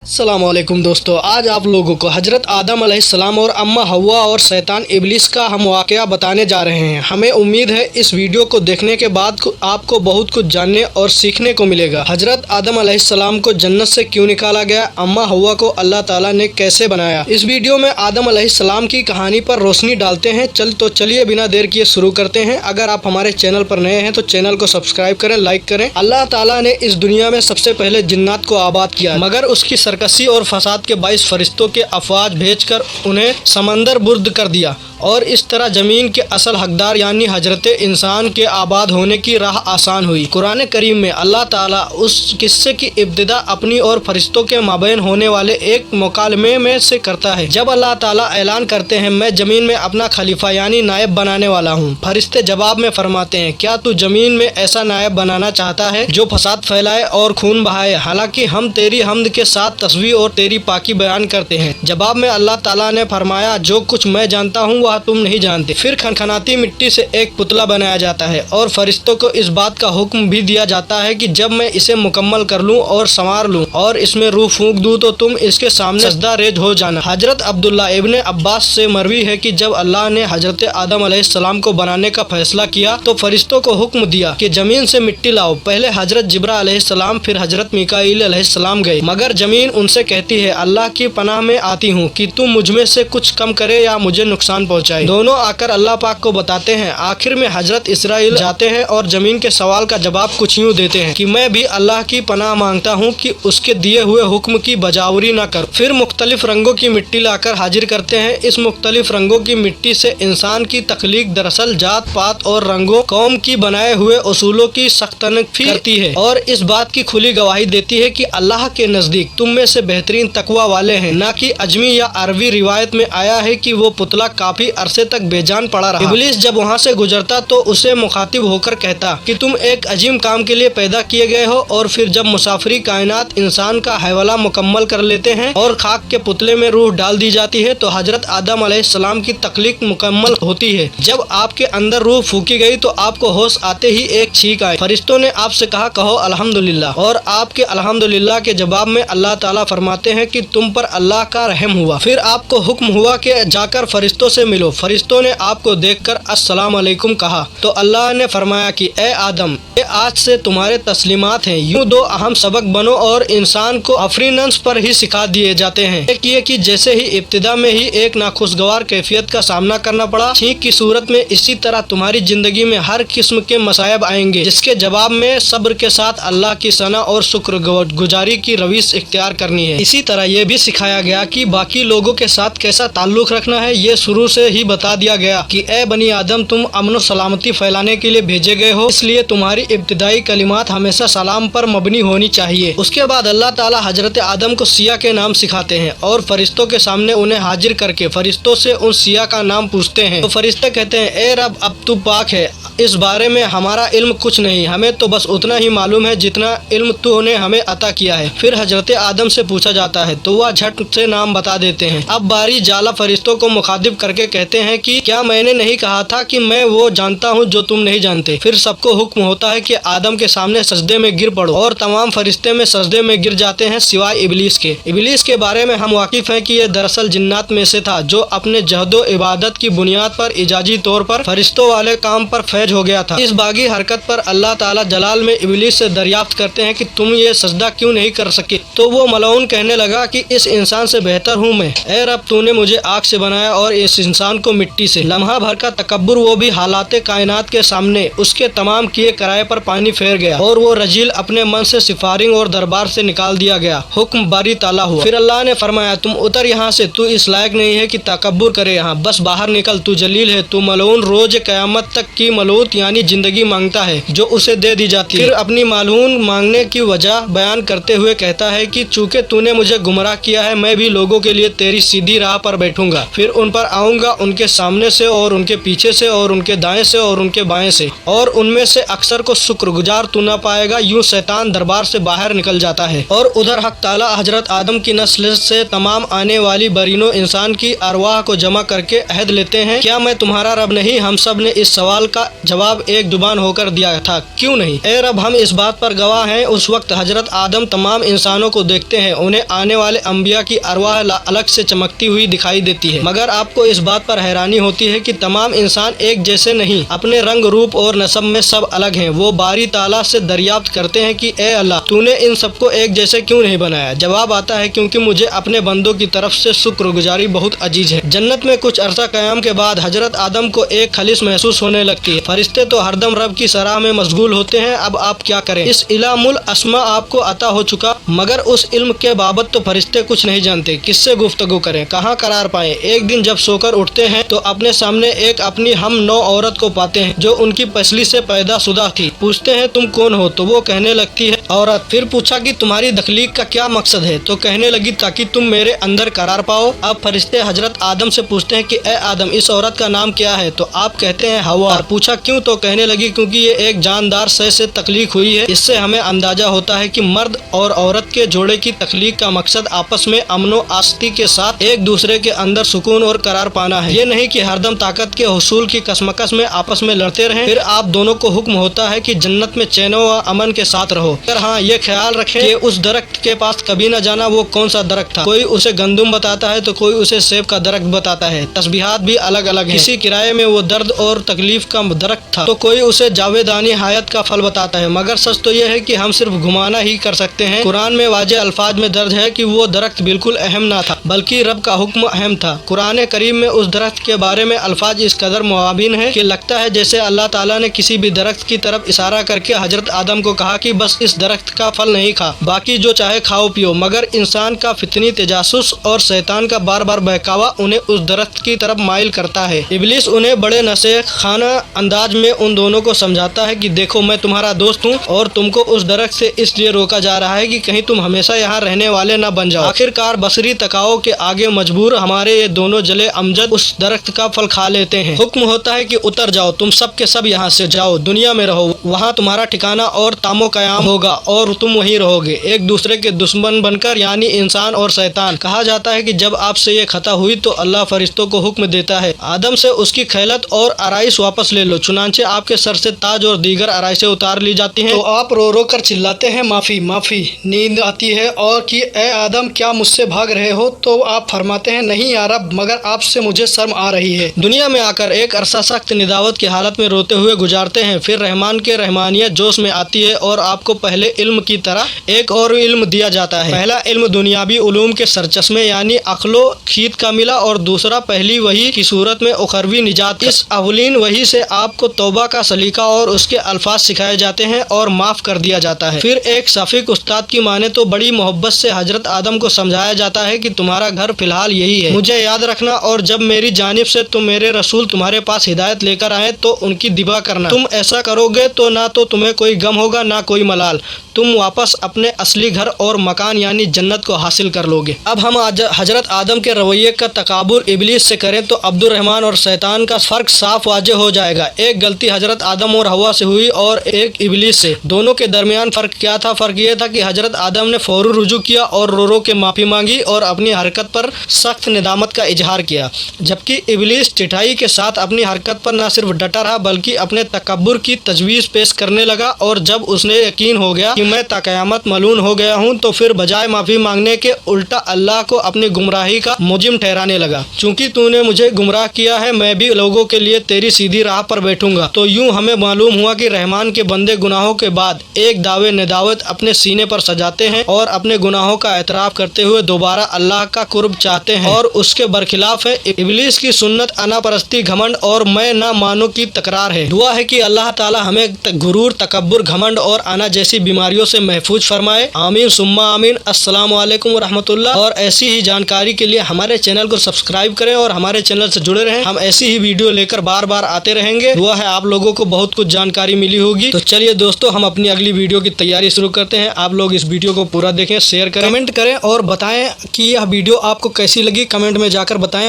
अस्सलाम वालेकुम दोस्तों, आज आप लोगों को हज़रत आदम अलैहिस्सलाम और अम्मा हव्वा और शैतान इब्लीस का हम वाक़या बताने जा रहे हैं। हमें उम्मीद है इस वीडियो को देखने के बाद आपको बहुत कुछ जानने और सीखने को मिलेगा। हज़रत आदम अलैहिस्सलाम को जन्नत से क्यों निकाला गया, अम्मा हव्वा को अल्लाह ताला ने कैसे बनाया, इस वीडियो में आदम अलैहिस्सलाम की कहानी पर रोशनी डालते हैं। चलिए बिना देर किए शुरू करते हैं। अगर आप हमारे चैनल पर नए हैं तो चैनल को सब्सक्राइब करें, लाइक करें। अल्लाह ताला ने इस दुनिया में सबसे पहले जिन्नात को आबाद किया, मगर उसकी सरकशी और फसाद के बाइस फरिश्तों के अफवाज भेजकर उन्हें समंदर बुर्द कर दिया और इस तरह ज़मीन के असल हकदार यानी हजरत इंसान के आबाद होने की राह आसान हुई। कुरान करीम में अल्लाह ताला उस किस्से की इब्तिदा अपनी और फरिश्तों के माबैन होने वाले एक मुकालमे में से करता है। जब अल्लाह ताला ऐलान करते हैं, मैं ज़मीन में अपना खलीफा यानी नायब बनाने वाला हूँ। फरिश्ते जवाब में फरमाते हैं, क्या तू ज़मीन में ऐसा नायब बनाना चाहता है जो फसाद फैलाए और खून बहाए, हालांकि हम तेरी हम्द के साथ तस्बीह और तेरी पाकी बयान करते हैं। जवाब में अल्लाह ताला ने फरमाया, जो कुछ मैं जानता हूँ वह तुम नहीं जानते। फिर खनखनाती मिट्टी से एक पुतला बनाया जाता है और फरिश्तों को इस बात का हुक्म भी दिया जाता है कि जब मैं इसे मुकम्मल कर लूँ और संवार लूँ और इसमें रूह फूंक दूँ तो तुम इसके सामने सजदा रेज हो जाना। हजरत अब्दुल्ला इब्न अब्बास से मरवी है कि जब अल्लाह ने हजरत आदम अलैहिस्सलाम को बनाने का फैसला किया तो फरिश्तों को हुक्म दिया कि जमीन से मिट्टी लाओ। पहले हजरत जिब्रा अलैहिस्सलाम फिर हजरत मीकाईल अलैहिस्सलाम गए, मगर जमीन उनसे कहती है, अल्लाह की पनाह में आती हूँ कि तुम मुझमें से कुछ कम करे या मुझे नुकसान पहुँचाए। दोनों आकर अल्लाह पाक को बताते हैं। आखिर में हजरत इसराइल जाते हैं और जमीन के सवाल का जवाब कुछ यूँ देते हैं कि मैं भी अल्लाह की पनाह मांगता हूँ कि उसके दिए हुए हुक्म की बजावरी न करो। फिर मुख्तलिफ रंगों की मिट्टी लाकर हाजिर करते हैं। इस मुख्तलिफ रंगों की मिट्टी से इंसान की तख्लीक दरअसल जात पात और रंगों कौम की बनाए हुए उसूलों की सख्त नफी करती है और इस बात की खुली गवाही देती है कि अल्लाह के नजदीक तुम में से बेहतरीन तकवा वाले हैं। न कि अजमी या अरबी रिवायत में आया है कि वो पुतला काफी अरसे तक बेजान पड़ा रहा। इब्लीस जब वहाँ से गुजरता तो उसे मुखातिब होकर कहता कि तुम एक अजीम काम के लिए पैदा किए गए हो। और फिर जब मुसाफिरी कायनात इंसान का हैवला मुकम्मल कर लेते हैं और खाक के पुतले में रूह डाल दी जाती है तो हजरत आदम अलैहिस्सलाम की तख्लीक मुकम्मल होती है। जब आपके अंदर रूह फूकी गई तो आपको होश आते ही एक छींक आई। फरिश्तों ने आपसे कहा, कहो अल्हम्दुलिल्लाह, और आपके अल्हम्दुलिल्लाह के जवाब में अल्लाह ताला फरमाते हैं कि तुम पर अल्लाह का रहम हुआ। फिर आपको हुक्म हुआ कि जाकर फरिश्तों से मिलो। फरिश्तों ने आपको देखकर अस्सलाम अलैकुम कहा तो अल्लाह ने फरमाया कि ए आदम, ये आज से तुम्हारे तस्लीमात हैं। यूं दो अहम सबक बनो और इंसान को अफरीनंस पर ही सिखा दिए जाते हैं। एक ये कि जैसे ही इब्तिदा में ही एक नाखुशगवार कैफियत का सामना करना पड़ा, छींक की सूरत में इसी तरह तुम्हारी जिंदगी में हर किस्म के मसायब आएंगे, जिसके जवाब में सब्र के साथ अल्लाह की सना और शुक्र गुजारी की रवीश इख्तियार करनी है। इसी तरह ये भी सिखाया गया कि बाकी लोगों के साथ कैसा ताल्लुक रखना है। ये शुरू से ही बता दिया गया कि ए बनी आदम, तुम अमन और सलामती फैलाने के लिए भेजे गए हो, इसलिए तुम्हारी इब्तिदाई कलिमात हमेशा सलाम पर मबनी होनी चाहिए। उसके बाद अल्लाह ताला हजरत आदम को सिया के नाम सिखाते हैं और फरिश्तों के सामने उन्हें हाजिर करके फरिश्तों से उन सिया का नाम पूछते हैं। तो फरिश्ते कहते हैं, ए रब, अब तू पाक है, इस बारे में हमारा इल्म कुछ नहीं, हमें तो बस उतना ही मालूम है जितना इल्म तूने हमें अता किया है। फिर हजरत आदम से पूछा जाता है तो वह झट से नाम बता देते हैं। अब बारी जाला फरिश्तों को मुखातिब करके कहते हैं कि क्या मैंने नहीं कहा था कि मैं वो जानता हूँ जो तुम नहीं जानते। फिर सबको हुक्म होता है कि आदम के सामने सजदे में गिर पड़ो और तमाम फरिश्ते में सजदे में गिर जाते हैं सिवाय इब्लीस के। इब्लीस के बारे में हम वाकिफ हैं कि ये दरअसल जिन्नात में से था जो अपने जहदो इबादत की बुनियाद पर इजाजी तौर पर फरिश्तों वाले काम पर फैज हो गया था। इस बागी हरकत पर अल्लाह ताला जलाल में इब्लीस से दरियाफ्त करते हैं कि तुम ये सजदा क्यों नहीं कर सके। तो वो मलऊन कहने लगा कि इस इंसान से बेहतर हूँ मैं। ए रब, तूने मुझे आग से बनाया और इस इंसान को मिट्टी से। लम्हा भर का तकब्बुर, वो भी हालाते कायनात के सामने उसके तमाम किए कराए पर पानी फेर गया और वो रजील अपने मन से सिफारिंग और दरबार से निकाल दिया गया। हुक्म बारी ताला हुआ। फिर अल्लाह ने फरमाया, तुम उतर यहाँ से, तू इस लायक नहीं है कि तकब्बुर करे, यहाँ बस बाहर निकल, तू जलील है, तू मलऊन रोज कयामत तक की मलूत यानी जिंदगी मांगता है जो उसे दे दी जाती है। फिर अपनी मालून मांगने की वजह बयान करते हुए कहता है कि चूंकि तूने मुझे गुमराह किया है, मैं भी लोगों के लिए तेरी सीधी राह पर बैठूंगा, फिर उन पर आऊंगा, उनके सामने से और उनके पीछे से और उनके दाएं से और उनके बाएं से, और उनमें से अक्सर को शुक्रगुजार तू न पाएगा। यूं शैतान दरबार से बाहर निकल जाता है और उधर हक ताला हजरत आदम की नस्ल से तमाम आने वाली बरीनो इंसान की अरवाह को जमा करके अहद लेते हैं, क्या मैं तुम्हारा रब नहीं। हम सब ने इस सवाल का जवाब एक जुबान होकर दिया था, क्यों नहीं। ए रब, हम इस बात पर गवाह हैं, उस वक्त हजरत आदम तमाम इंसानों को देखते हैं, उन्हें आने वाले अंबिया की अरवाह अलग से चमकती हुई दिखाई देती है, मगर आपको इस बात पर हैरानी होती है कि तमाम इंसान एक जैसे नहीं, अपने रंग, रूप और नस्ब में सब अलग हैं। वो बारी ताला से दरियाफ्त करते हैं कि ए अल्लाह, तूने इन सबको एक जैसे क्यों नहीं बनाया। जवाब आता है, क्योंकि मुझे अपने बंदों की तरफ से शुक्रगुजारी बहुत अजीज है। जन्नत में कुछ अरसा क़याम के बाद हजरत आदम को एक खलिश महसूस होने लगती है। फरिश्ते तो हरदम रब की सराह में मशगूल होते हैं, अब आप क्या करें। इस इल्मुल अस्मा आपको अता हो चुका, मगर उस इल्म के बाबत तो फरिश्ते कुछ नहीं जानते। किससे गुफ्तगू करें, कहाँ करार पाएं। एक दिन जब सोकर उठते हैं तो अपने सामने एक अपनी हम नौ औरत को पाते हैं जो उनकी पसली से पैदा शुदा थी। पूछते हैं, तुम कौन हो, तो वो कहने लगती है औरत। फिर पूछा कि तुम्हारी तख्लीक का क्या मकसद है, तो कहने लगी ताकि तुम मेरे अंदर करार पाओ। अब फरिश्ते हजरत आदम से पूछते हैं कि ए आदम, इस औरत का नाम क्या है, तो आप कहते हैं हवा। पूछा क्यों, तो कहने लगी क्योंकि ये एक जानदार शय से तख्लीक हुई है। इससे हमें अंदाजा होता है कि मर्द और औरत के जोड़े की तख्लीक का मकसद आपस में अमनो आस्ती के साथ एक दूसरे के अंदर सुकून और करार पाना है, ये नहीं कि हरदम ताकत के हुसूल की कसमकस में आपस में लड़ते रहें। फिर आप दोनों को हुक्म होता है कि जन्नत में चैनो व अमन के साथ रहो, पर हाँ ये ख्याल रखें कि उस दरख्त के पास कभी न जाना वो कौन सा दरख्त था। कोई उसे गंदुम बताता है तो कोई उसे सेब का दरख्त बताता है। तस्बीहात भी अलग अलग है। किसी किराए में वो दर्द और तकलीफ का दरख्त था तो कोई उसे जावेदानी हयात का फल बताता है, मगर सच तो यह है कि हम सिर्फ घुमाना ही कर सकते हैं। कुरान में वाजे अल्फाज में दर्ज है कि वो दरख्त बिल्कुल अहम ना था, बल्कि रब का हुक्म अहम था। कुरान करीम में उस दरख्त के बारे में अल्फाज इस कदर मुआबिन है कि लगता है जैसे अल्लाह ताला ने किसी भी दरख्त की तरफ इशारा करके हजरत आदम को कहा कि बस इस दरख्त का फल नहीं खा, बाकी जो चाहे खाओ पियो। मगर इंसान का फितनी तजासुस और शैतान का बार बार बहकावा उन्हें उस दरख्त की तरफ माइल करता है। इब्लीस उन्हें बड़े नशे खाना अंदाज में उन दोनों को समझाता है कि देखो मैं तुम्हारा दोस्त हूँ और तुमको उस दरख्त से इसलिए रोका जा रहा है कि कहीं तुम हमेशा यहाँ रहने वाले न बन जाओ। आखिरकार बसरी तकाओ के आगे मजबूर हमारे ये दोनों जले अमजद उस दरख्त का फल खा लेते हैं। हुक्म होता है कि उतर जाओ, तुम सब के सब यहाँ से जाओ, दुनिया में रहो, वहाँ तुम्हारा ठिकाना और तामो कयाम होगा और तुम वहीं रहोगे एक दूसरे के दुश्मन बनकर, यानी इंसान और शैतान। कहा जाता है कि जब आपसे ये खता हुई तो अल्लाह फरिश्तों को हुक्म देता है आदम से उसकी खैलत और आराइश वापस ले लो। चुनांचे आपके सर से ताज और दीगर आराइशें उतार ली जाती हैं तो आप रो रो कर चिल्लाते हैं माफी माफी। नींद आती है और कि ए आदम क्या मुझसे भाग रहे हो, तो आप फरमाते हैं नहीं या रब, मगर आपसे मुझे शर्म आ रही है। दुनिया में आकर एक अरसा सख्त निदावत की हालत में रोते हुए गुजारते हैं, फिर रहमान के रहमानियत जोश में आती है और आपको पहले इल्म की तरह एक और इल्म दिया जाता है। पहला इल्म दुनियावी उलूम के सरचश्मे यानी अक्लो खीत का मिला और दूसरा पहली वही की सूरत में उखरवी निजात। इस अवलीन वही से आपको तौबा का सलीका और उसके अल्फाज सिखाए जाते हैं और माफ कर दिया जाता है। फिर एक सफीक उस्ताद की माने तो बड़ी मोहब्बत से हजरत आदम को समझाया जाता है कि तुम्हारा घर फिलहाल यही है, मुझे याद रखना और जब मेरी जानिब से तुम मेरे रसूल तुम्हारे पास हिदायत लेकर आए तो उनकी दिबा करना। तुम ऐसा करोगे तो ना तो तुम्हें कोई गम होगा ना कोई मलाल, तुम वापस अपने असली घर और मकान यानी जन्नत को हासिल कर लोगे। अब हम हजरत आदम के रवैये का तकाबुर इब्लीस से करें तो अब्दुर रहमान और शैतान का फर्क साफ वाजे हो जाएगा। एक गलती हजरत आदम और हवा से हुई और एक इब्लीस से। दोनों के दरमियान फर्क क्या था? फर्क ये था कि हजरत आदम ने फौरी रुजू किया और रो रो के माफी मांगी और अपनी हरकत पर सख्त निदामत का इजहार किया, जबकि इब्लीस चिठाई के साथ अपनी हरकत पर न सिर्फ डटा रहा बल्कि अपने तकब्बुर की तजवीज़ पेश करने लगा। और जब उसने यकीन हो गया कि मैं ताक़यामत मलून हो गया हूँ तो फिर बजाय माफ़ी मांगने के उल्टा अल्लाह को अपनी गुमराही का मुजिम ठहराने लगा। चूँकि तूने मुझे गुमराह किया है मैं भी लोगों के लिए तेरी सीधी राह पर बैठूंगा। तो यूँ हमें मालूम हुआ कि रहमान के बंदे गुनाहों के बाद एक दावे निदावत अपने सीने पर सजाते हैं और अपने गुनाहों का एतराफ़ करते हुए दोबारा अल्लाह का कुर्ब चाहते हैं, और उसके बरखिलाफ है इब्लीस की सुन्नत अना परस्ती, घमंड और मैं ना मानो की तकरार है। दुआ है कि अल्लाह ताला हमें गुरूर, तकब्बुर, घमंड और अना जैसी बीमारियों से महफूज फरमाए। आमीन सुम्मा आमीन। अस्सलामु अलैकुम रहमतुल्लाह। और ऐसी ही जानकारी के लिए हमारे चैनल को सब्सक्राइब करें और हमारे चैनल से जुड़े रहें। हम ऐसी ही वीडियो लेकर बार बार आते रहेंगे। दुआ है आप लोगों को बहुत कुछ जानकारी मिली होगी। तो चलिए दोस्तों, हम अपनी अगली वीडियो की तैयारी शुरू करते हैं। आप लोग इस वीडियो को पूरा देखें, शेयर करें, कमेंट करें और बताएं कि यह वीडियो आपको कैसी लगी। कमेंट में जाकर बताएं।